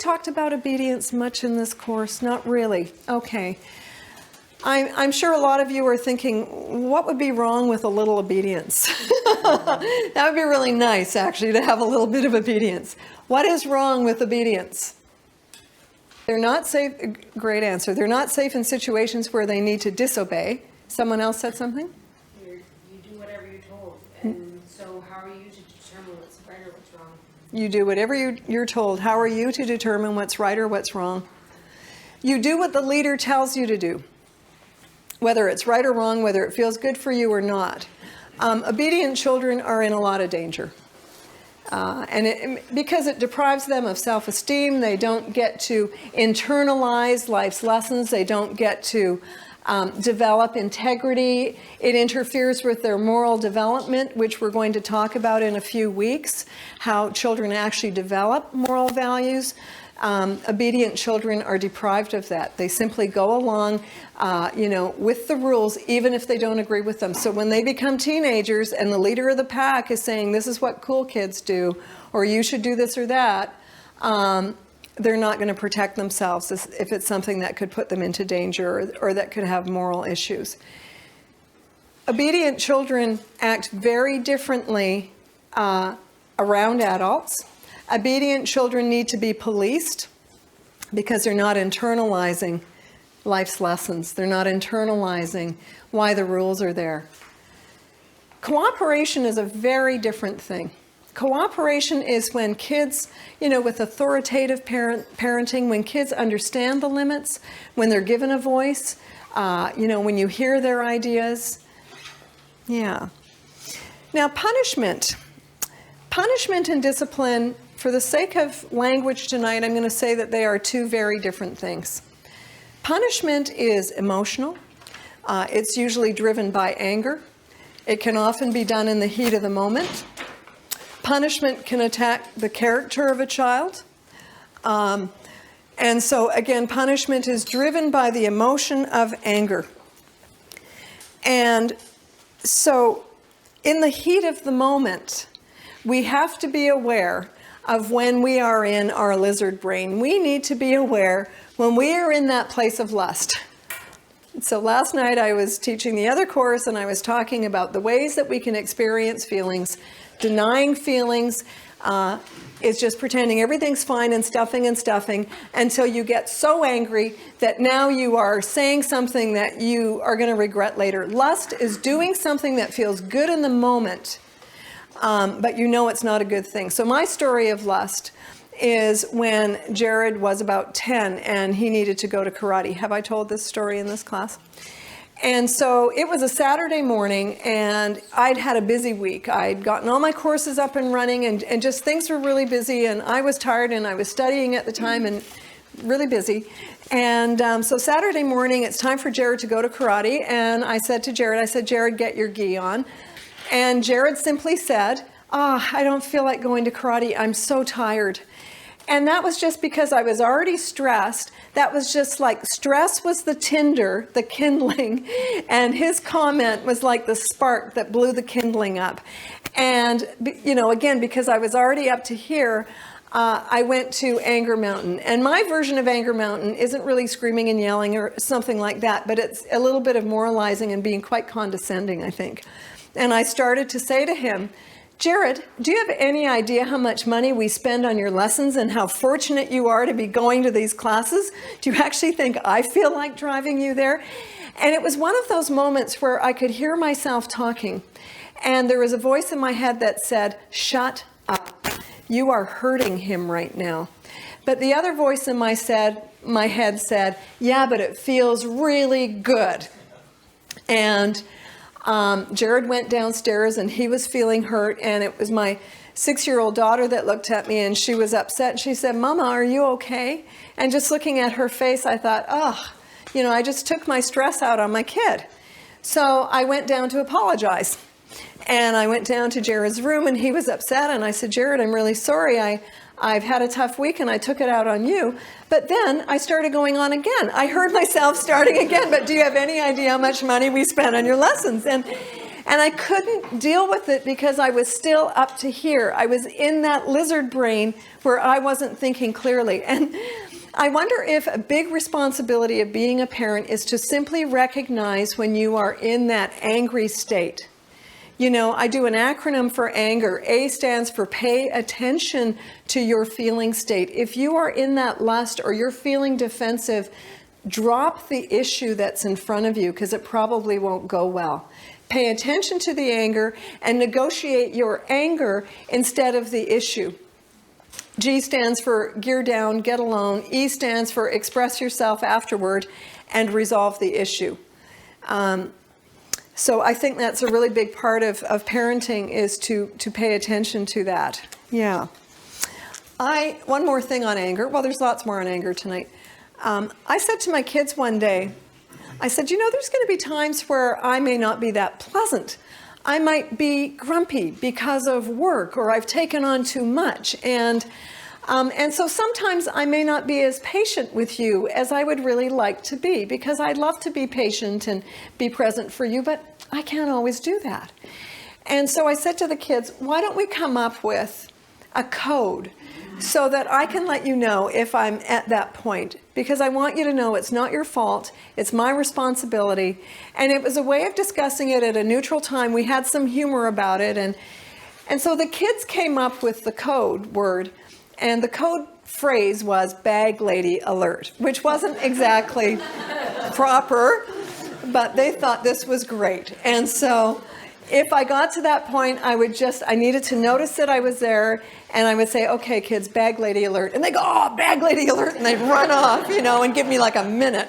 talked about obedience much in this course? Not really. Okay. I'm sure a lot of you are thinking, what would be wrong with a little obedience? That would be really nice, actually, to have a little bit of obedience. What is wrong with obedience? They're not safe. Great answer. They're not safe in situations where they need to disobey. Someone else said something? You do whatever you're told. And so how are you to determine what's right or what's wrong? You do whatever you're told. How are you to determine what's right or what's wrong? You do what the leader tells you to do, whether it's right or wrong, whether it feels good for you or not. Obedient children are in a lot of danger. Because it deprives them of self-esteem, they don't get to internalize life's lessons, they don't get to develop integrity. It interferes with their moral development, which we're going to talk about in a few weeks, how children actually develop moral values. Obedient children are deprived of that. They simply go along, with the rules, even if they don't agree with them. So when they become teenagers and the leader of the pack is saying, this is what cool kids do, or you should do this or that, they're not going to protect themselves if it's something that could put them into danger or that could have moral issues. Obedient children act very differently around adults. Obedient children need to be policed because they're not internalizing life's lessons. They're not internalizing why the rules are there. Cooperation is a very different thing. Cooperation is when kids, with authoritative parenting, when kids understand the limits, when they're given a voice, when you hear their ideas. Yeah. Now, punishment and discipline, for the sake of language tonight, I'm going to say that they are two very different things. Punishment is emotional. It's usually driven by anger. It can often be done in the heat of the moment. Punishment can attack the character of a child. And so, again, punishment is driven by the emotion of anger. And so, in the heat of the moment, we have to be aware of when we are in our lizard brain. We need to be aware when we are in that place of lust. So last night I was teaching the other course and I was talking about the ways that we can experience feelings. Denying feelings is just pretending everything's fine and stuffing until you get so angry that now you are saying something that you are going to regret later. Lust is doing something that feels good in the moment, but it's not a good thing. So my story of lust is when Jared was about 10 and he needed to go to karate. Have I told this story in this class? And so it was a Saturday morning and I'd had a busy week. I'd gotten all my courses up and running and just things were really busy and I was tired and I was studying at the time and really busy. And so Saturday morning, it's time for Jared to go to karate. And I said to Jared, Jared, get your gi on. And Jared simply said, I don't feel like going to karate. I'm so tired. And that was just because I was already stressed. That was just like stress was the tinder, the kindling. And his comment was like the spark that blew the kindling up. And, again, because I was already up to here, I went to Anger Mountain. And my version of Anger Mountain isn't really screaming and yelling or something like that, but it's a little bit of moralizing and being quite condescending, I think. And I started to say to him, Jared, do you have any idea how much money we spend on your lessons and how fortunate you are to be going to these classes? Do you actually think I feel like driving you there? And it was one of those moments where I could hear myself talking. And there was a voice in my head that said, shut up. You are hurting him right now. But the other voice in my head said, yeah, but it feels really good. And Jared went downstairs and he was feeling hurt, and it was my 6-year-old daughter that looked at me and she was upset. She said, Mama, are you okay? And just looking at her face, I thought, I just took my stress out on my kid. So I went down to apologize. And I went down to Jared's room and he was upset. And I said, Jared, I'm really sorry. I've had a tough week and I took it out on you. But then I started going on again. I heard myself starting again. But do you have any idea how much money we spent on your lessons? And And I couldn't deal with it because I was still up to here. I was in that lizard brain where I wasn't thinking clearly. And I wonder if a big responsibility of being a parent is to simply recognize when you are in that angry state. You know, I do an acronym for anger. A stands for pay attention to your feeling state. If you are in that lust or you're feeling defensive, drop the issue that's in front of you because it probably won't go well. Pay attention to the anger and negotiate your anger instead of the issue. G stands for gear down, get alone. E stands for express yourself afterward and resolve the issue. So I think that's a really big part of parenting is to pay attention to that. Yeah. One more thing on anger. Well, there's lots more on anger tonight. I said to my kids one day, I said, you know, there's going to be times where I may not be that pleasant. I might be grumpy because of work or I've taken on too much. And so sometimes I may not be as patient with you as I would really like to be because I'd love to be patient and be present for you, but I can't always do that. And so I said to the kids, why don't we come up with a code so that I can let you know if I'm at that point, because I want you to know it's not your fault, it's my responsibility. And it was a way of discussing it at a neutral time. We had some humor about it. And so the kids came up with the code word, and the code phrase was bag lady alert, which wasn't exactly proper, but they thought this was great. And so if I got to that point, I needed to notice that I was there, and I would say, okay, kids, bag lady alert. And they go, oh, bag lady alert, and they'd run off, you know, and give me like a minute.